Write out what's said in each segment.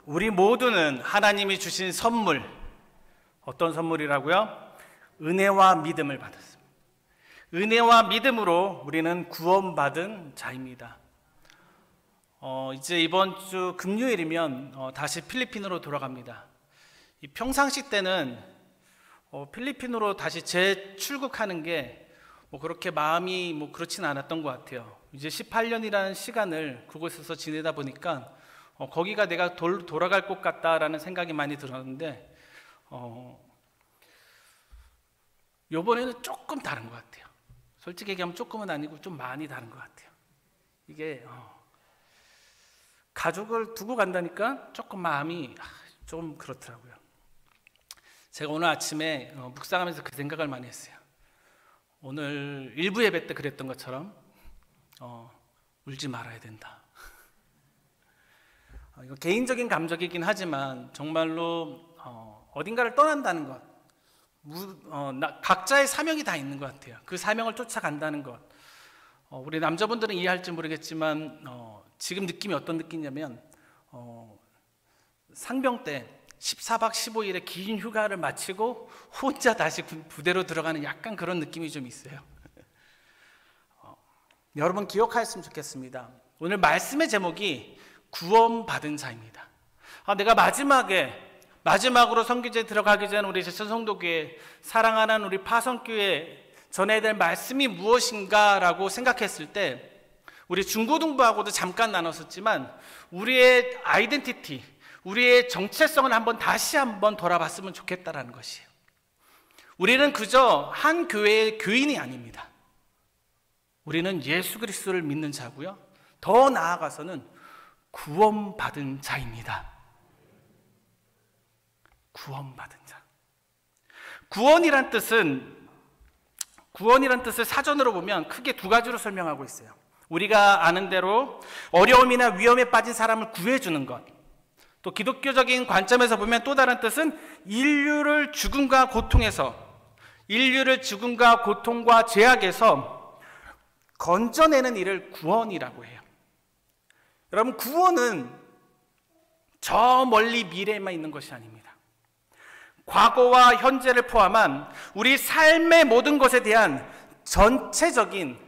우리 모두는 하나님이 주신 선물, 어떤 선물이라고요? 은혜와 믿음을 받았습니다. 은혜와 믿음으로 우리는 구원받은 자입니다. 이제 이번 주 금요일이면 다시 필리핀으로 돌아갑니다. 이 평상시 때는 필리핀으로 다시 재출국하는 게 그렇게 마음이 그렇진 않았던 것 같아요. 이제 18년이라는 시간을 그곳에서 지내다 보니까 거기가 내가 돌아갈 것 같다라는 생각이 많이 들었는데 이번에는 조금 다른 것 같아요. 솔직히 얘기하면 조금은 아니고 좀 많이 다른 것 같아요. 이게 가족을 두고 간다니까 조금 마음이 좀 그렇더라고요. 제가 오늘 아침에 묵상하면서 그 생각을 많이 했어요. 오늘 일부 예배 때 그랬던 것처럼 울지 말아야 된다. 이거 개인적인 감정이긴 하지만 정말로 어딘가를 떠난다는 것, 각자의 사명이 다 있는 것 같아요. 그 사명을 쫓아간다는 것. 우리 남자분들은 이해할지 모르겠지만 지금 느낌이 어떤 느낌이냐면 상병 때 14박 15일의 긴 휴가를 마치고 혼자 다시 부대로 들어가는 약간 그런 느낌이 좀 있어요. 여러분 기억하셨으면 좋겠습니다. 오늘 말씀의 제목이 구원받은 자입니다. 내가 마지막으로 선교지에 들어가기 전 우리 제천성도교회 사랑하는 우리 파송교회 전해야 될 말씀이 무엇인가라고 생각했을 때 우리 중고등부하고도 잠깐 나눴었지만 우리의 아이덴티티, 우리의 정체성을 다시 한번 돌아봤으면 좋겠다라는 것이에요. 우리는 그저 한 교회의 교인이 아닙니다. 우리는 예수 그리스도를 믿는 자고요. 더 나아가서는 구원받은 자입니다. 구원받은 자. 구원이란 뜻을 사전으로 보면 크게 두 가지로 설명하고 있어요. 우리가 아는 대로 어려움이나 위험에 빠진 사람을 구해주는 것. 또 기독교적인 관점에서 보면 또 다른 뜻은 인류를 죽음과 고통과 죄악에서 건져내는 일을 구원이라고 해요. 여러분, 구원은 저 멀리 미래에만 있는 것이 아닙니다. 과거와 현재를 포함한 우리 삶의 모든 것에 대한 전체적인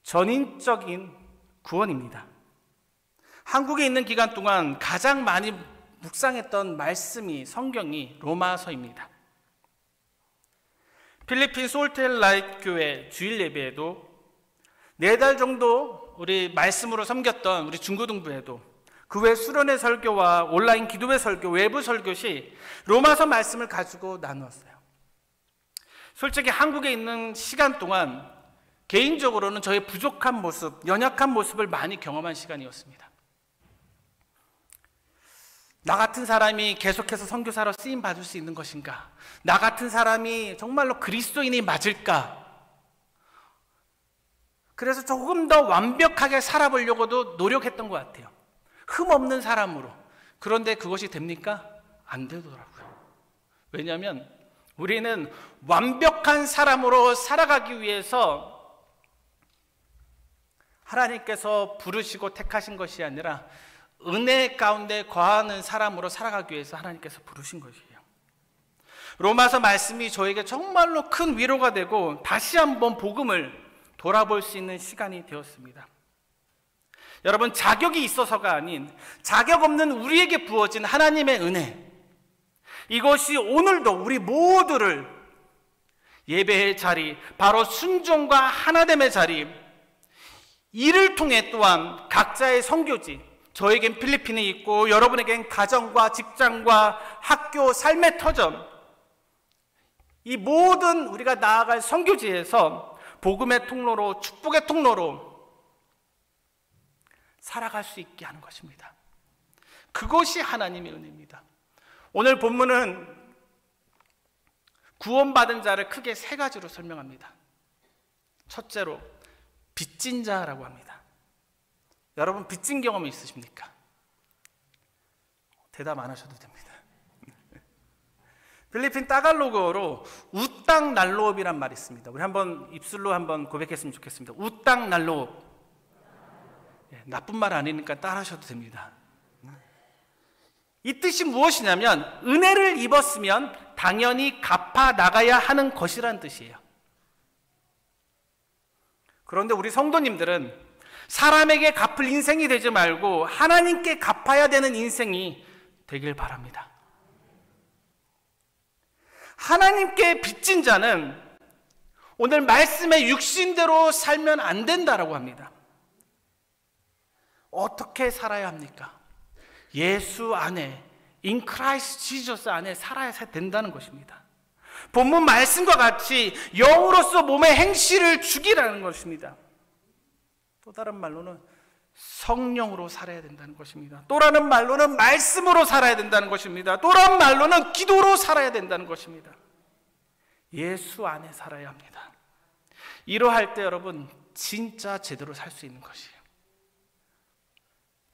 전인적인 구원입니다. 한국에 있는 기간 동안 가장 많이 묵상했던 성경이 로마서입니다. 필리핀 솔텔라이트 교회 주일 예배에도 4달 정도 우리 말씀으로 섬겼던 우리 중고등부에도 그 외 수련회 설교와 온라인 기도회 설교, 외부 설교 시 로마서 말씀을 가지고 나누었어요. 솔직히 한국에 있는 시간 동안 개인적으로는 저의 부족한 모습, 연약한 모습을 많이 경험한 시간이었습니다. 나 같은 사람이 계속해서 선교사로 쓰임 받을 수 있는 것인가? 나 같은 사람이 정말로 그리스도인이 맞을까? 그래서 조금 더 완벽하게 살아보려고도 노력했던 것 같아요. 흠없는 사람으로. 그런데 그것이 됩니까? 안 되더라고요. 왜냐하면 우리는 완벽한 사람으로 살아가기 위해서 하나님께서 부르시고 택하신 것이 아니라 은혜 가운데 거하는 사람으로 살아가기 위해서 하나님께서 부르신 것이에요. 로마서 말씀이 저에게 정말로 큰 위로가 되고 다시 한번 복음을 돌아볼 수 있는 시간이 되었습니다. 여러분, 자격이 있어서가 아닌 자격 없는 우리에게 부어진 하나님의 은혜, 이것이 오늘도 우리 모두를 예배의 자리, 바로 순종과 하나됨의 자리, 이를 통해 또한 각자의 선교지, 저에겐 필리핀이 있고 여러분에겐 가정과 직장과 학교, 삶의 터전, 이 모든 우리가 나아갈 선교지에서 복음의 통로로, 축복의 통로로 살아갈 수 있게 하는 것입니다. 그것이 하나님의 은혜입니다. 오늘 본문은 구원받은 자를 크게 3가지로 설명합니다. 첫째로 빚진 자라고 합니다. 여러분, 빚진 경험이 있으십니까? 대답 안 하셔도 됩니다. 필리핀 따갈로그어로 우땅 날로업이란 말이 있습니다. 우리 한번 입술로 한번 고백했으면 좋겠습니다. 우땅 날로업. 나쁜 말 아니니까 따라 하셔도 됩니다. 이 뜻이 무엇이냐면 은혜를 입었으면 당연히 갚아 나가야 하는 것이란 뜻이에요. 그런데 우리 성도님들은 사람에게 갚을 인생이 되지 말고 하나님께 갚아야 되는 인생이 되길 바랍니다. 하나님께 빚진 자는 오늘 말씀의 육신대로 살면 안 된다라고 합니다. 어떻게 살아야 합니까? 예수 안에, in Christ Jesus 안에 살아야 된다는 것입니다. 본문 말씀과 같이 영으로서 몸의 행실을 죽이라는 것입니다. 또 다른 말로는 성령으로 살아야 된다는 것입니다. 또 다른 말로는 말씀으로 살아야 된다는 것입니다. 또 다른 말로는 기도로 살아야 된다는 것입니다. 예수 안에 살아야 합니다. 이러할 때 여러분 진짜 제대로 살 수 있는 것이에요.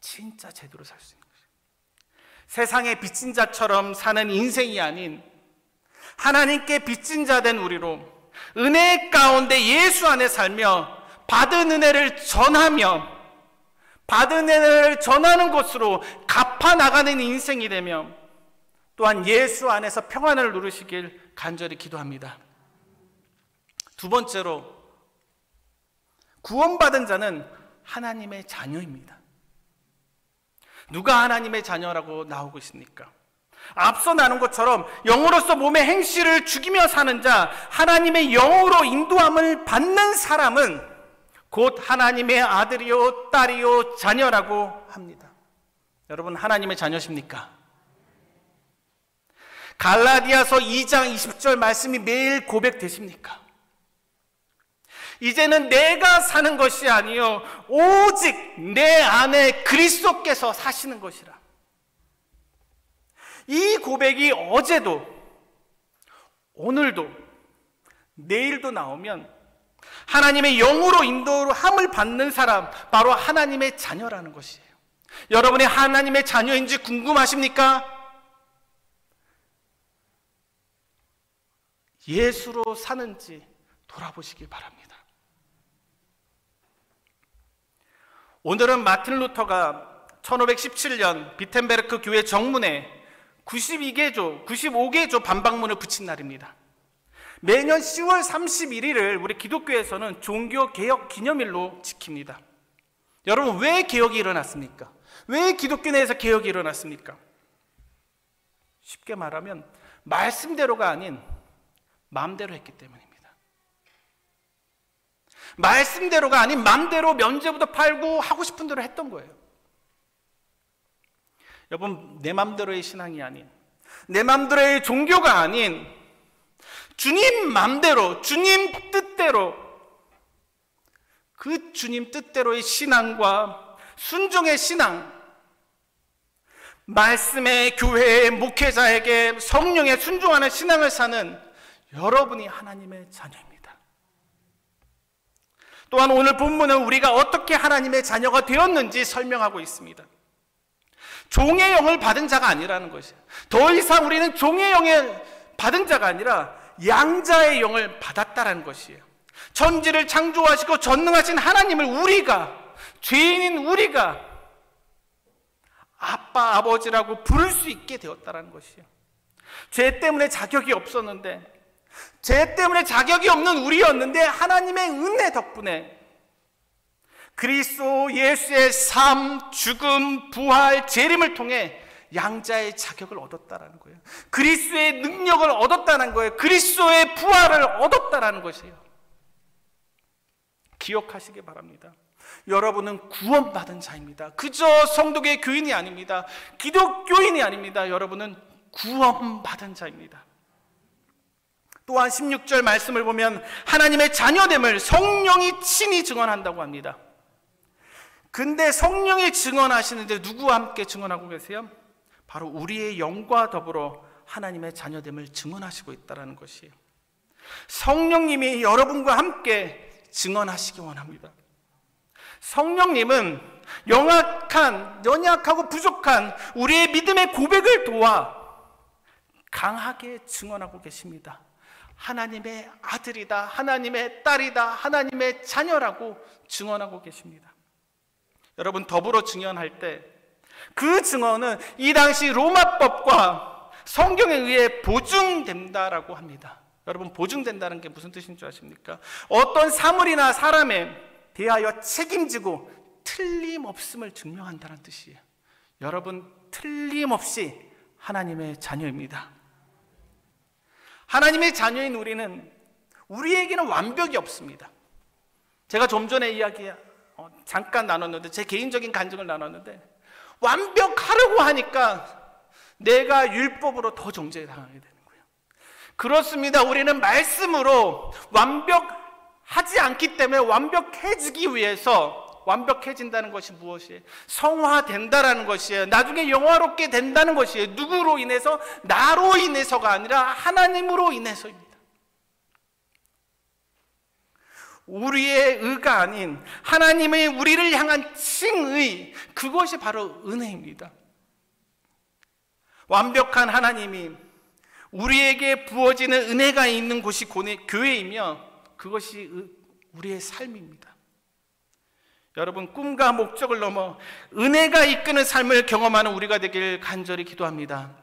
진짜 제대로 살 수 있는 것이에요. 세상에 빚진 자처럼 사는 인생이 아닌 하나님께 빚진 자 된 우리로 은혜 가운데 예수 안에 살며 받은 은혜를 전하며 받은 은혜를 전하는 것으로 갚아 나가는 인생이 되며 또한 예수 안에서 평안을 누리시길 간절히 기도합니다. 두 번째로 구원받은 자는 하나님의 자녀입니다. 누가 하나님의 자녀라고 나오고 있습니까? 앞서 나눈 것처럼 영으로서 몸의 행실을 죽이며 사는 자, 하나님의 영으로 인도함을 받는 사람은 곧 하나님의 아들이요 딸이요 자녀라고 합니다. 여러분 하나님의 자녀십니까? 갈라디아서 2장 20절 말씀이 매일 고백되십니까? 이제는 내가 사는 것이 아니요 오직 내 안에 그리스도께서 사시는 것이라. 이 고백이 어제도 오늘도 내일도 나오면 하나님의 영으로 인도함을 받는 사람, 바로 하나님의 자녀라는 것이에요. 여러분이 하나님의 자녀인지 궁금하십니까? 예수로 사는지 돌아보시기 바랍니다. 오늘은 마틴 루터가 1517년 비텐베르크 교회 정문에 95개조 반박문을 붙인 날입니다. 매년 10월 31일을 우리 기독교에서는 종교개혁 기념일로 지킵니다. 여러분 왜 개혁이 일어났습니까? 왜 기독교 내에서 개혁이 일어났습니까? 쉽게 말하면 말씀대로가 아닌 마음대로 했기 때문입니다. 말씀대로가 아닌 마음대로 면죄부도 팔고 하고 싶은 대로 했던 거예요. 여러분 내 마음대로의 신앙이 아닌, 내 마음대로의 종교가 아닌 주님 마음대로, 주님 뜻대로, 그 주님 뜻대로의 신앙과 순종의 신앙, 말씀의 교회의 목회자에게 성령에 순종하는 신앙을 사는 여러분이 하나님의 자녀입니다. 또한 오늘 본문은 우리가 어떻게 하나님의 자녀가 되었는지 설명하고 있습니다. 종의 영을 받은 자가 아니라는 것이에요. 더 이상 우리는 종의 영을 받은 자가 아니라 양자의 영을 받았다라는 것이에요. 천지를 창조하시고 전능하신 하나님을 우리가, 죄인인 우리가 아빠, 아버지라고 부를 수 있게 되었다라는 것이에요. 죄 때문에 자격이 없었는데, 죄 때문에 자격이 없는 우리였는데 하나님의 은혜 덕분에 그리스도 예수의 삶, 죽음, 부활, 재림을 통해 양자의 자격을 얻었다라는 거예요. 그리스도의 능력을 얻었다는 거예요. 그리스도의 부활을 얻었다라는 것이에요. 기억하시기 바랍니다. 여러분은 구원받은 자입니다. 그저 성도의 교인이 아닙니다. 기독교인이 아닙니다. 여러분은 구원받은 자입니다. 또한 16절 말씀을 보면 하나님의 자녀됨을 성령이 친히 증언한다고 합니다. 근데 성령이 증언하시는데 누구와 함께 증언하고 계세요? 바로 우리의 영과 더불어 하나님의 자녀됨을 증언하시고 있다는 것이에요. 성령님이 여러분과 함께 증언하시기 원합니다. 성령님은 연약하고 부족한 우리의 믿음의 고백을 도와 강하게 증언하고 계십니다. 하나님의 아들이다, 하나님의 딸이다, 하나님의 자녀라고 증언하고 계십니다. 여러분 더불어 증언할 때 그 증언은 이 당시 로마법과 성경에 의해 보증된다라고 합니다. 여러분, 보증된다는 게 무슨 뜻인 줄 아십니까? 어떤 사물이나 사람에 대하여 책임지고 틀림없음을 증명한다는 뜻이에요. 여러분, 틀림없이 하나님의 자녀입니다. 하나님의 자녀인 우리에게는 완벽이 없습니다. 제가 좀 전에 잠깐 나눴는데, 제 개인적인 간증을 나눴는데, 완벽하려고 하니까 내가 율법으로 더 정죄당하게 되는 거예요. 그렇습니다. 우리는 말씀으로 완벽하지 않기 때문에 완벽해지기 위해서, 완벽해진다는 것이 무엇이에요? 성화된다라는 것이에요. 나중에 영화롭게 된다는 것이에요. 누구로 인해서? 나로 인해서가 아니라 하나님으로 인해서입니다. 우리의 의가 아닌 하나님의 우리를 향한 칭의, 그것이 바로 은혜입니다. 완벽한 하나님이 우리에게 부어지는 은혜가 있는 곳이 교회이며, 그것이 우리의 삶입니다. 여러분, 꿈과 목적을 넘어 은혜가 이끄는 삶을 경험하는 우리가 되길 간절히 기도합니다.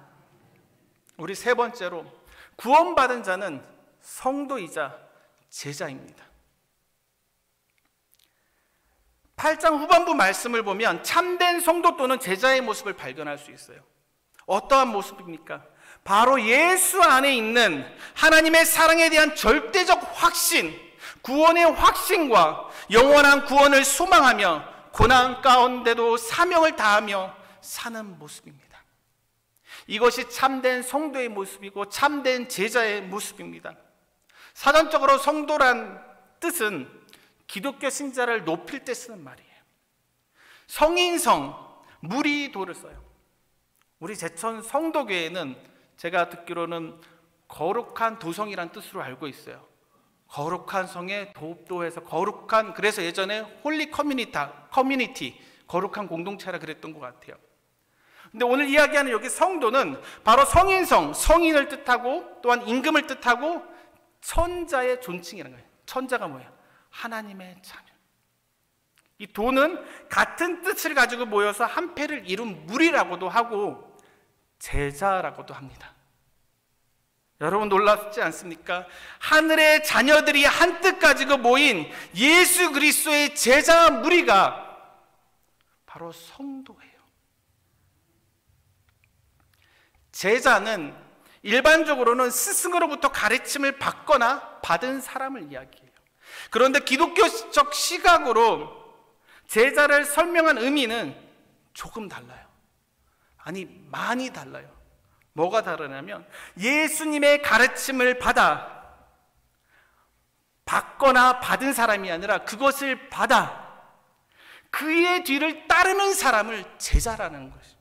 우리 세 번째로, 구원받은 자는 성도이자 제자입니다. 8장 후반부 말씀을 보면 참된 성도 또는 제자의 모습을 발견할 수 있어요. 어떠한 모습입니까? 바로 예수 안에 있는 하나님의 사랑에 대한 절대적 확신, 구원의 확신과 영원한 구원을 소망하며 고난 가운데도 사명을 다하며 사는 모습입니다. 이것이 참된 성도의 모습이고 참된 제자의 모습입니다. 사전적으로 성도란 뜻은 기독교 신자를 높일 때 쓰는 말이에요. 성인성, 무리도를 써요. 우리 제천 성도교회는 제가 듣기로는 거룩한 도성이란 뜻으로 알고 있어요. 거룩한 성에 도읍도해서 거룩한, 그래서 예전에 홀리 커뮤니티, 거룩한 공동체라 그랬던 것 같아요. 근데 오늘 이야기하는 여기 성도는 바로 성인성, 성인을 뜻하고 또한 임금을 뜻하고 천자의 존칭이라는 거예요. 천자가 뭐예요? 하나님의 자녀. 이 도는 같은 뜻을 가지고 모여서 한 패를 이룬 무리라고도 하고 제자라고도 합니다. 여러분, 놀랍지 않습니까? 하늘의 자녀들이 한 뜻 가지고 모인 예수 그리스도의 제자 무리가 바로 성도예요. 제자는 일반적으로는 스승으로부터 가르침을 받거나 받은 사람을 이야기해요. 그런데 기독교적 시각으로 제자를 설명한 의미는 조금 달라요. 아니, 많이 달라요. 뭐가 다르냐면 예수님의 가르침을 받거나 받은 사람이 아니라 그것을 받아 그의 뒤를 따르는 사람을 제자라는 것이죠.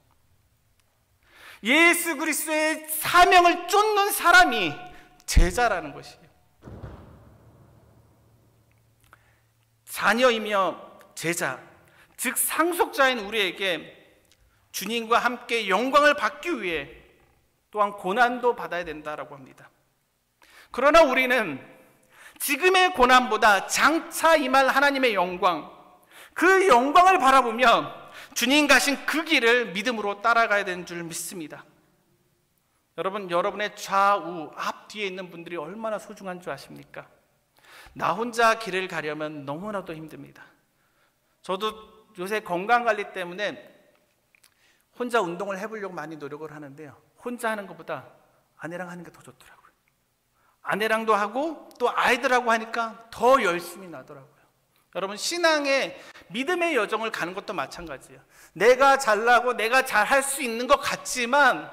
예수 그리스도의 사명을 쫓는 사람이 제자라는 것이에요. 자녀이며 제자, 즉 상속자인 우리에게 주님과 함께 영광을 받기 위해 또한 고난도 받아야 된다라고 합니다. 그러나 우리는 지금의 고난보다 장차 임할 하나님의 영광, 그 영광을 바라보며 주님 가신 그 길을 믿음으로 따라가야 되는 줄 믿습니다. 여러분, 여러분의 좌우, 앞뒤에 있는 분들이 얼마나 소중한 줄 아십니까? 나 혼자 길을 가려면 너무나도 힘듭니다. 저도 요새 건강관리 때문에 혼자 운동을 해보려고 많이 노력을 하는데요, 혼자 하는 것보다 아내랑 하는 게 더 좋더라고요. 아내랑도 하고 또 아이들하고 하니까 더 열심히 나더라고요. 여러분, 신앙의 믿음의 여정을 가는 것도 마찬가지예요. 내가 잘나고 내가 잘할 수 있는 것 같지만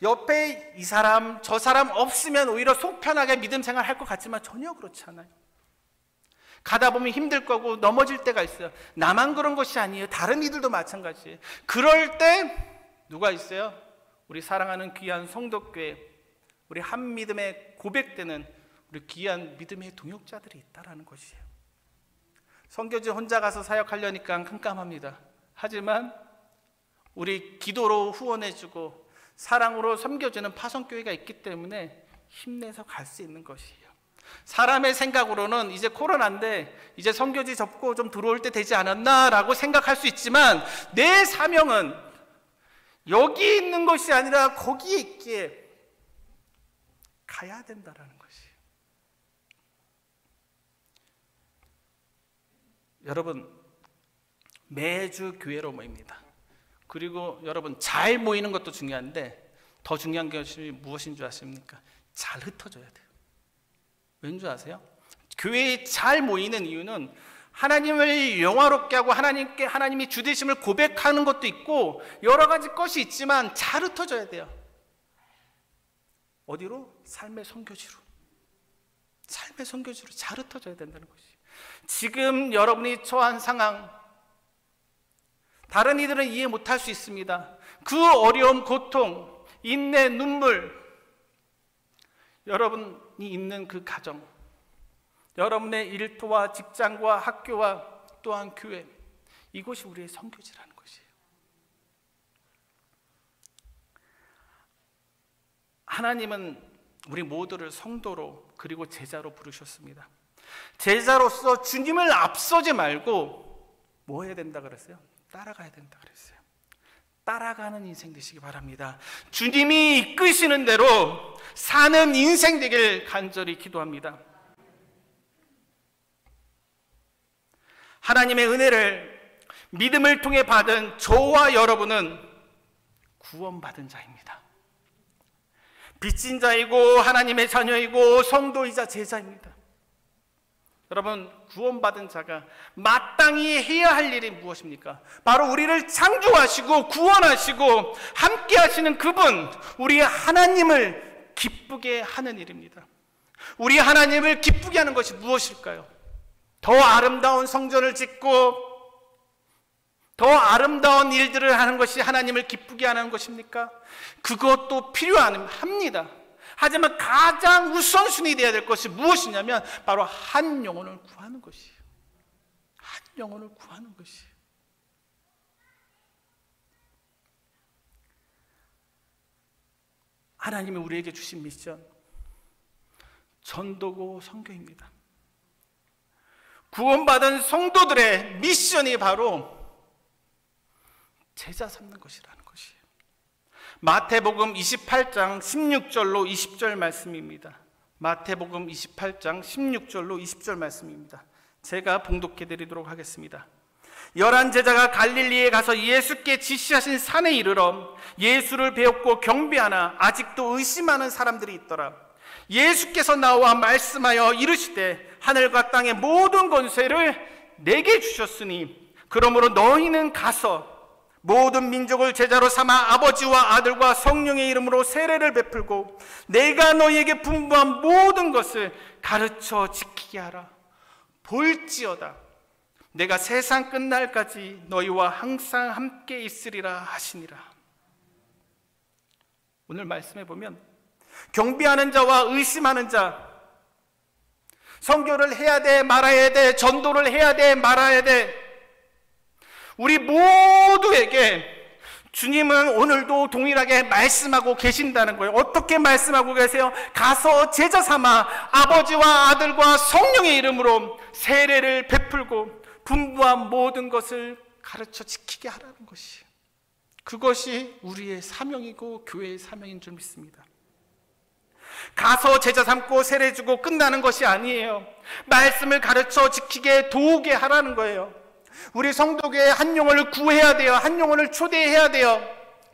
옆에 이 사람 저 사람 없으면 오히려 속 편하게 믿음 생활할 것 같지만 전혀 그렇지 않아요. 가다 보면 힘들 거고 넘어질 때가 있어요. 나만 그런 것이 아니에요. 다른 이들도 마찬가지예요. 그럴 때 누가 있어요? 우리 사랑하는 귀한 성도교회, 우리 한 믿음에 고백되는 우리 귀한 믿음의 동역자들이 있다라는 것이에요. 선교지 혼자 가서 사역하려니까 깜깜합니다. 하지만 우리 기도로 후원해주고 사랑으로 섬겨주는 파송교회가 있기 때문에 힘내서 갈 수 있는 것이에요. 사람의 생각으로는 이제 코로나인데 이제 선교지 접고 좀 들어올 때 되지 않았나 라고 생각할 수 있지만 내 사명은 여기 있는 것이 아니라 거기에 있기에 가야 된다라는 것이에요. 여러분, 매주 교회로 모입니다. 그리고 여러분, 잘 모이는 것도 중요한데 더 중요한 것이 무엇인 줄 아십니까? 잘 흩어져야 돼요. 왠 줄 아세요? 교회에 잘 모이는 이유는 하나님을 영화롭게 하고 하나님이 주되심을 고백하는 것도 있고 여러 가지 것이 있지만 잘 흩어져야 돼요. 어디로? 삶의 선교지로. 삶의 선교지로 잘 흩어져야 된다는 것이. 지금 여러분이 처한 상황, 다른 이들은 이해 못할 수 있습니다. 그 어려움, 고통, 인내, 눈물, 여러분이 있는 그 가정, 여러분의 일터와 직장과 학교와 또한 교회, 이곳이 우리의 선교지라는 것이에요. 하나님은 우리 모두를 성도로 그리고 제자로 부르셨습니다. 제자로서 주님을 앞서지 말고 뭐 해야 된다 그랬어요? 따라가야 된다 그랬어요. 따라가는 인생 되시기 바랍니다. 주님이 이끄시는 대로 사는 인생 되길 간절히 기도합니다. 하나님의 은혜를 믿음을 통해 받은 저와 여러분은 구원받은 자입니다. 빚진 자이고 하나님의 자녀이고 성도이자 제자입니다. 여러분, 구원받은 자가 마땅히 해야 할 일이 무엇입니까? 바로 우리를 창조하시고 구원하시고 함께 하시는 그분, 우리 하나님을 기쁘게 하는 일입니다. 우리 하나님을 기쁘게 하는 것이 무엇일까요? 더 아름다운 성전을 짓고 더 아름다운 일들을 하는 것이 하나님을 기쁘게 하는 것입니까? 그것도 필요합니다. 하지만 가장 우선순위 되어야 될 것이 무엇이냐면 바로 한 영혼을 구하는 것이에요. 한 영혼을 구하는 것이에요. 하나님이 우리에게 주신 미션, 전도고 선교입니다. 구원받은 성도들의 미션이 바로 제자 삼는 것이라는 것이에요. 마태복음 28장 16절로 20절 말씀입니다. 마태복음 28장 16절로 20절 말씀입니다. 제가 봉독해 드리도록 하겠습니다. 11 제자가 갈릴리에 가서 예수께 지시하신 산에 이르러 예수를 배웠고 경배하나 아직도 의심하는 사람들이 있더라. 예수께서 나와 말씀하여 이르시되 하늘과 땅의 모든 권세를 내게 주셨으니 그러므로 너희는 가서 모든 민족을 제자로 삼아 아버지와 아들과 성령의 이름으로 세례를 베풀고 내가 너희에게 분부한 모든 것을 가르쳐 지키게 하라. 볼지어다 내가 세상 끝날까지 너희와 항상 함께 있으리라 하시니라. 오늘 말씀해 보면 경배하는 자와 의심하는 자, 선교를 해야 돼 말아야 돼, 전도를 해야 돼 말아야 돼, 우리 모두에게 주님은 오늘도 동일하게 말씀하고 계신다는 거예요. 어떻게 말씀하고 계세요? 가서 제자 삼아 아버지와 아들과 성령의 이름으로 세례를 베풀고 분부한 모든 것을 가르쳐 지키게 하라는 것이, 그것이 우리의 사명이고 교회의 사명인 줄 믿습니다. 가서 제자 삼고 세례 주고 끝나는 것이 아니에요. 말씀을 가르쳐 지키게 도우게 하라는 거예요. 우리 성도교회 한 영혼을 구해야 돼요. 한 영혼을 초대해야 돼요.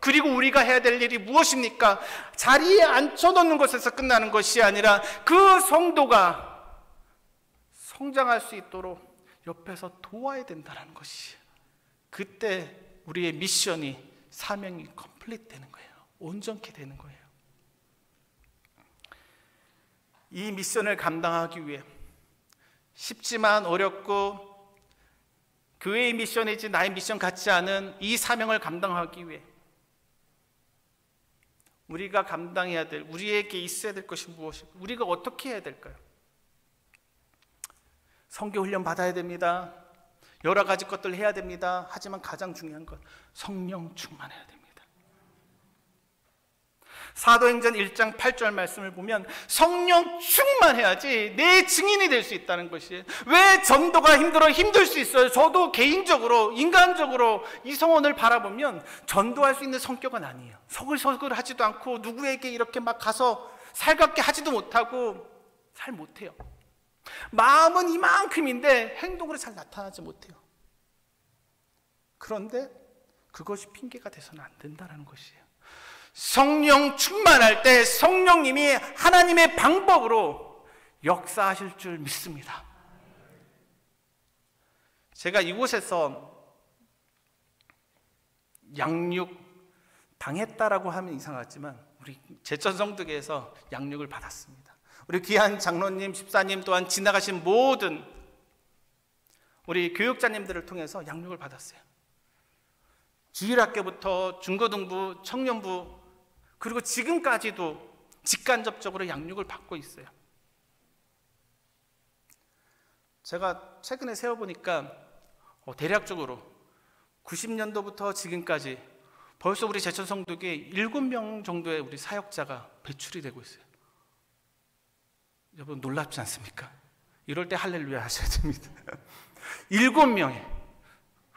그리고 우리가 해야 될 일이 무엇입니까? 자리에 앉혀놓는 것에서 끝나는 것이 아니라 그 성도가 성장할 수 있도록 옆에서 도와야 된다는 것이, 그때 우리의 미션이, 사명이 컴플리트 되는 거예요. 온전케 되는 거예요. 이 미션을 감당하기 위해 쉽지만 어렵고 교회의 미션이지 나의 미션 같지 않은 이 사명을 감당하기 위해 우리가 감당해야 될, 우리에게 있어야 될 것이 무엇일까요? 우리가 어떻게 해야 될까요? 선교 훈련 받아야 됩니다. 여러 가지 것들 해야 됩니다. 하지만 가장 중요한 건 성령 충만해야 됩니다. 사도행전 1장 8절 말씀을 보면 성령 충만해야지 내 증인이 될 수 있다는 것이에요. 왜 전도가 힘들 수 있어요? 저도 개인적으로 인간적으로 이 성원을 바라보면 전도할 수 있는 성격은 아니에요. 서글서글 하지도 않고 누구에게 이렇게 막 가서 살갑게 하지도 못하고 잘 못해요. 마음은 이만큼인데 행동으로 잘 나타나지 못해요. 그런데 그것이 핑계가 돼서는 안 된다는 것이에요. 성령 충만할 때 성령님이 하나님의 방법으로 역사하실 줄 믿습니다. 제가 이곳에서 양육 당했다라고 하면 이상하지만 우리 제천성덕에서 양육을 받았습니다. 우리 귀한 장로님, 집사님 또한 지나가신 모든 우리 교육자님들을 통해서 양육을 받았어요. 주일학교부터 중고등부, 청년부 그리고 지금까지도 직간접적으로 양육을 받고 있어요. 제가 최근에 세어보니까 대략적으로 90년도부터 지금까지 벌써 우리 제천성덕에 7명 정도의 우리 사역자가 배출이 되고 있어요. 여러분 놀랍지 않습니까? 이럴 때 할렐루야 하셔야 됩니다. 7명에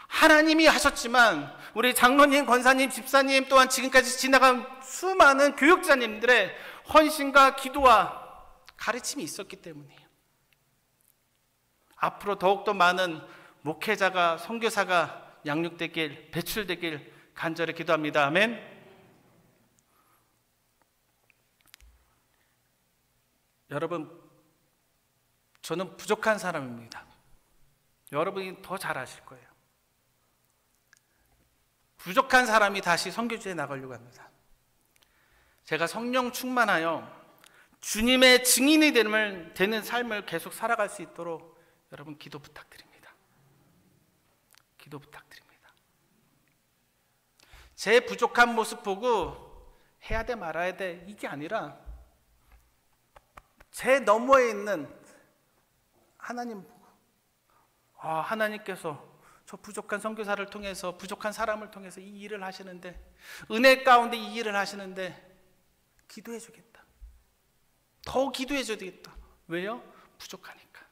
하나님이 하셨지만 우리 장로님, 권사님, 집사님 또한 지금까지 지나간 수많은 교육자님들의 헌신과 기도와 가르침이 있었기 때문이에요. 앞으로 더욱더 많은 목회자가, 선교사가 양육되길, 배출되길 간절히 기도합니다. 아멘. 여러분, 저는 부족한 사람입니다. 여러분이 더 잘 아실 거예요. 부족한 사람이 다시 선교지에 나가려고 합니다. 제가 성령 충만하여 주님의 증인이 되는 삶을 계속 살아갈 수 있도록 여러분 기도 부탁드립니다. 기도 부탁드립니다. 제 부족한 모습 보고 해야 돼 말아야 돼 이게 아니라 제 너머에 있는 하나님 보고 하나님께서 저 부족한 선교사를 통해서 부족한 사람을 통해서 이 일을 하시는데 은혜 가운데 이 일을 하시는데 기도해 주겠다. 더 기도해 줘야 되겠다. 왜요? 부족하니까.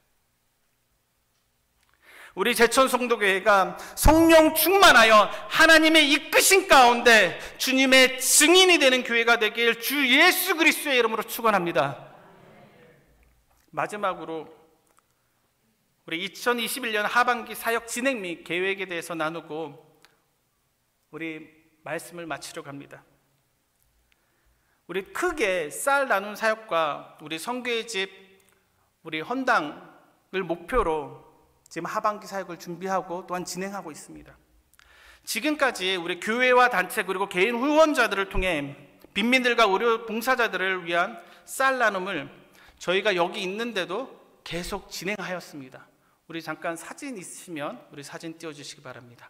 우리 제천성도교회가 성령 충만하여 하나님의 이끄신 가운데 주님의 증인이 되는 교회가 되길 주 예수 그리스도의 이름으로 축원합니다. 마지막으로 우리 2021년 하반기 사역 진행 및 계획에 대해서 나누고 우리 말씀을 마치려고 합니다. 우리 크게 쌀 나눔 사역과 우리 선교의 집, 우리 헌당을 목표로 지금 하반기 사역을 준비하고 또한 진행하고 있습니다. 지금까지 우리 교회와 단체 그리고 개인 후원자들을 통해 빈민들과 의료 봉사자들을 위한 쌀 나눔을 저희가 여기 있는데도 계속 진행하였습니다. 우리 잠깐 사진 있으시면 우리 사진 띄워주시기 바랍니다.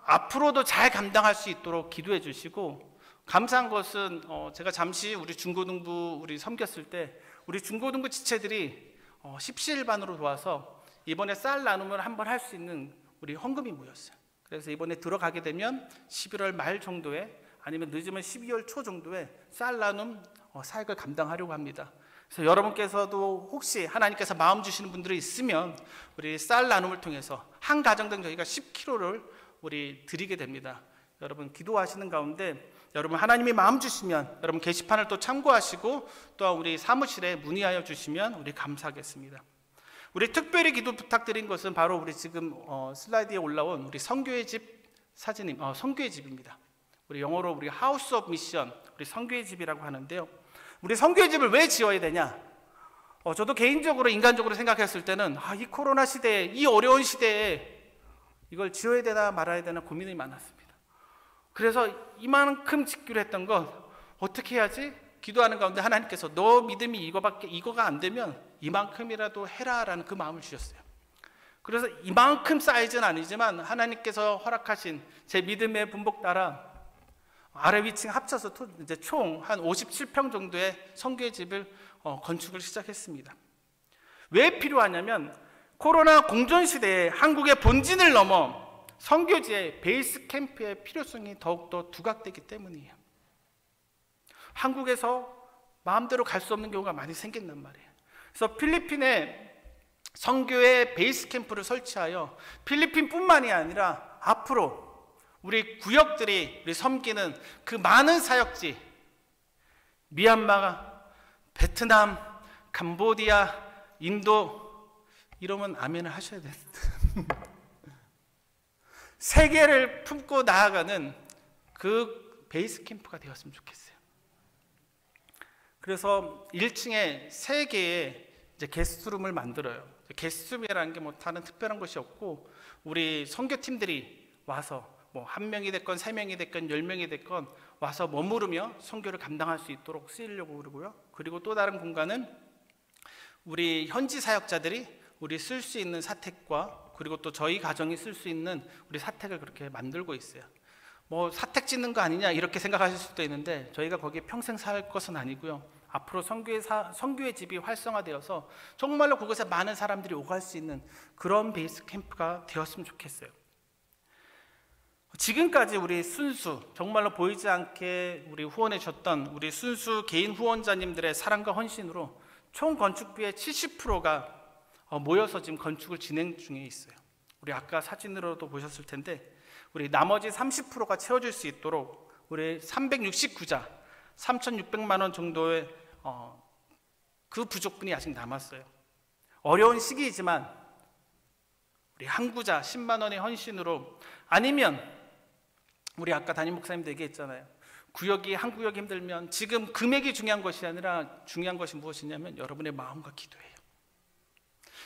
앞으로도 잘 감당할 수 있도록 기도해 주시고 감사한 것은 제가 잠시 우리 중고등부 우리 섬겼을 때 우리 중고등부 지체들이 십시일반으로 도와서 이번에 쌀 나눔을 한번 할 수 있는 우리 헌금이 모였어요. 그래서 이번에 들어가게 되면 11월 말 정도에 아니면 늦으면 12월 초 정도에 쌀 나눔 사역을 감당하려고 합니다. 그래서 여러분께서도 혹시 하나님께서 마음 주시는 분들이 있으면 우리 쌀 나눔을 통해서 한 가정당 저희가 10kg를 우리 드리게 됩니다. 여러분 기도하시는 가운데 여러분 하나님이 마음 주시면 여러분 게시판을 또 참고하시고 또한 우리 사무실에 문의하여 주시면 우리 감사하겠습니다. 우리 특별히 기도 부탁드린 것은 바로 우리 지금 슬라이드에 올라온 우리 선교의 집 사진입니다. 선교의 집입니다. 우리 영어로 우리 하우스 오브 미션, 우리 선교의 집이라고 하는데요. 우리 선교의 집을 왜 지어야 되냐? 저도 개인적으로 인간적으로 생각했을 때는 이 코로나 시대에 이 어려운 시대에 이걸 지어야 되나 말아야 되나 고민이 많았습니다. 그래서 이만큼 짓기로 했던 것 어떻게 해야지? 기도하는 가운데 하나님께서 너 믿음이 이거가 안 되면 이만큼이라도 해라라는 그 마음을 주셨어요. 그래서 이만큼 사이즈는 아니지만 하나님께서 허락하신 제 믿음의 분복 따라 아래 위층 합쳐서 이제 총 한 57평 정도의 선교의 집을 건축을 시작했습니다. 왜 필요하냐면 코로나 공존 시대에 한국의 본진을 넘어 선교지의 베이스 캠프의 필요성이 더욱더 두각되기 때문이에요. 한국에서 마음대로 갈 수 없는 경우가 많이 생긴단 말이에요. 그래서 필리핀에 선교회 베이스 캠프를 설치하여 필리핀뿐만이 아니라 앞으로 우리 구역들이 우리 섬기는 그 많은 사역지, 미얀마, 베트남, 캄보디아, 인도, 이러면 아멘을 하셔야 돼요. 세계를 품고 나아가는 그 베이스 캠프가 되었으면 좋겠어요. 그래서 1층에 3개의 이제 게스트룸을 만들어요. 게스트룸이라는 게 뭐 다른 특별한 것이 없고, 우리 선교팀들이 와서 뭐 1명이 됐건 3명이 됐건 10명이 됐건 와서 머무르며 선교를 감당할 수 있도록 쓰이려고 그러고요. 그리고 또 다른 공간은 우리 현지 사역자들이 우리 쓸 수 있는 사택과, 그리고 또 저희 가정이 쓸 수 있는 우리 사택을 그렇게 만들고 있어요. 뭐 사택 짓는 거 아니냐 이렇게 생각하실 수도 있는데, 저희가 거기에 평생 살 것은 아니고요. 앞으로 선교의 집이 활성화되어서 정말로 그곳에 많은 사람들이 오갈 수 있는 그런 베이스 캠프가 되었으면 좋겠어요. 지금까지 우리 순수, 정말로 보이지 않게 우리 후원해 주셨던 우리 순수 개인 후원자님들의 사랑과 헌신으로 총 건축비의 70%가 모여서 지금 건축을 진행 중에 있어요. 우리 아까 사진으로도 보셨을 텐데, 우리 나머지 30%가 채워질 수 있도록 우리 369자 3,600만 원 정도의 그 부족분이 아직 남았어요. 어려운 시기이지만 우리 한 구자 10만 원의 헌신으로, 아니면 우리 아까 담임 목사님도 얘기했잖아요. 구역이 한 구역이 힘들면 지금 금액이 중요한 것이 아니라 중요한 것이 무엇이냐면 여러분의 마음과 기도예요.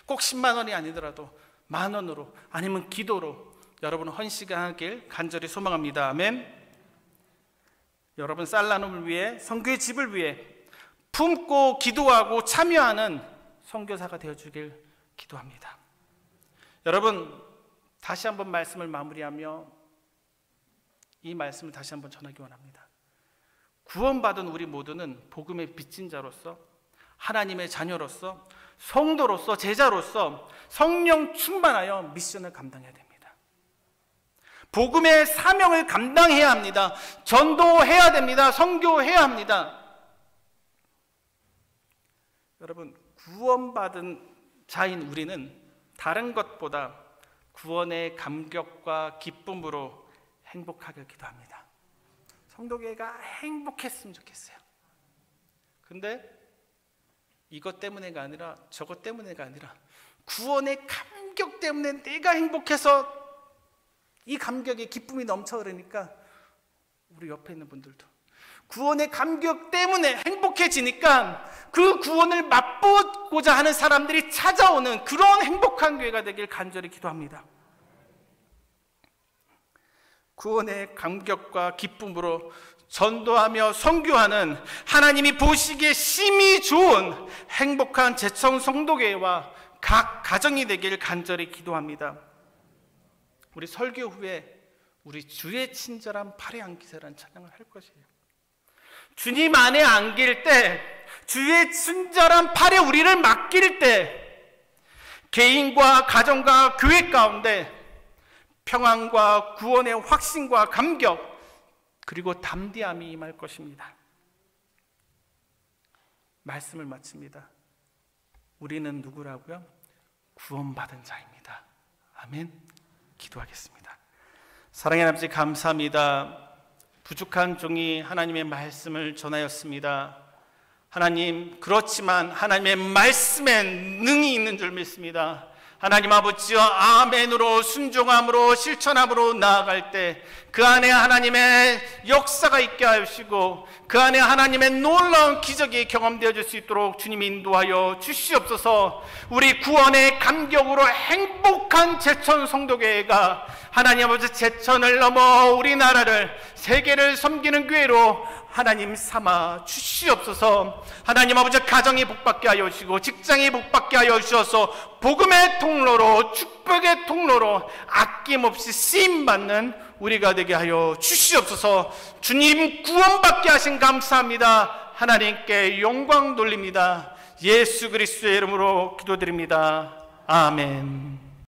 꼭 10만 원이 아니더라도 10,000원으로, 아니면 기도로 여러분 헌신하길 간절히 소망합니다. 아멘. 여러분 쌀 나눔을 위해, 선교의 집을 위해 품고 기도하고 참여하는 선교사가 되어주길 기도합니다. 여러분, 다시 한번 말씀을 마무리하며 이 말씀을 다시 한번 전하기 원합니다. 구원받은 우리 모두는 복음의 빚진 자로서, 하나님의 자녀로서, 성도로서, 제자로서 성령 충만하여 미션을 감당해야 됩니다. 복음의 사명을 감당해야 합니다. 전도해야 됩니다. 선교해야 합니다. 여러분, 구원받은 자인 우리는 다른 것보다 구원의 감격과 기쁨으로 행복하게 기도합니다. 성도교회가 행복했으면 좋겠어요. 근데 이것 때문에가 아니라 저것 때문에가 아니라 구원의 감격 때문에 내가 행복해서 이 감격에 기쁨이 넘쳐 흐르니까 우리 옆에 있는 분들도 구원의 감격 때문에 행복해지니까 그 구원을 맛보고자 하는 사람들이 찾아오는 그런 행복한 교회가 되길 간절히 기도합니다. 구원의 감격과 기쁨으로 전도하며 선교하는 하나님이 보시기에 심히 좋은 행복한 제천 성도교회와 각 가정이 되길 간절히 기도합니다. 우리 설교 후에 우리 주의 친절한 팔에 안기세라는 찬양을 할 것이에요. 주님 안에 안길 때, 주의 친절한 팔에 우리를 맡길 때, 개인과 가정과 교회 가운데 평안과 구원의 확신과 감격, 그리고 담대함이 임할 것입니다. 말씀을 마칩니다. 우리는 누구라고요? 구원받은 자입니다. 아멘. 기도하겠습니다. 사랑의 아버지, 감사합니다. 부족한 종이 하나님의 말씀을 전하였습니다. 하나님, 그렇지만 하나님의 말씀에 능이 있는 줄 믿습니다. 하나님 아버지여, 아멘으로 순종함으로 실천함으로 나아갈 때 그 안에 하나님의 역사가 있게 하시고 그 안에 하나님의 놀라운 기적이 경험되어질 수 있도록 주님 인도하여 주시옵소서. 우리 구원의 감격으로 행복한 제천 성도교회가 하나님 아버지 제천을 넘어 우리나라를, 세계를 섬기는 교회로 하나님 삼아 주시옵소서. 하나님 아버지, 가정이 복받게 하여 주시고 직장이 복받게 하여 주셔서 복음의 통로로, 축복의 통로로 아낌없이 쓰임받는 우리가 되게 하여 주시옵소서. 주님 구원받게 하신 감사합니다. 하나님께 영광 돌립니다. 예수 그리스도의 이름으로 기도드립니다. 아멘.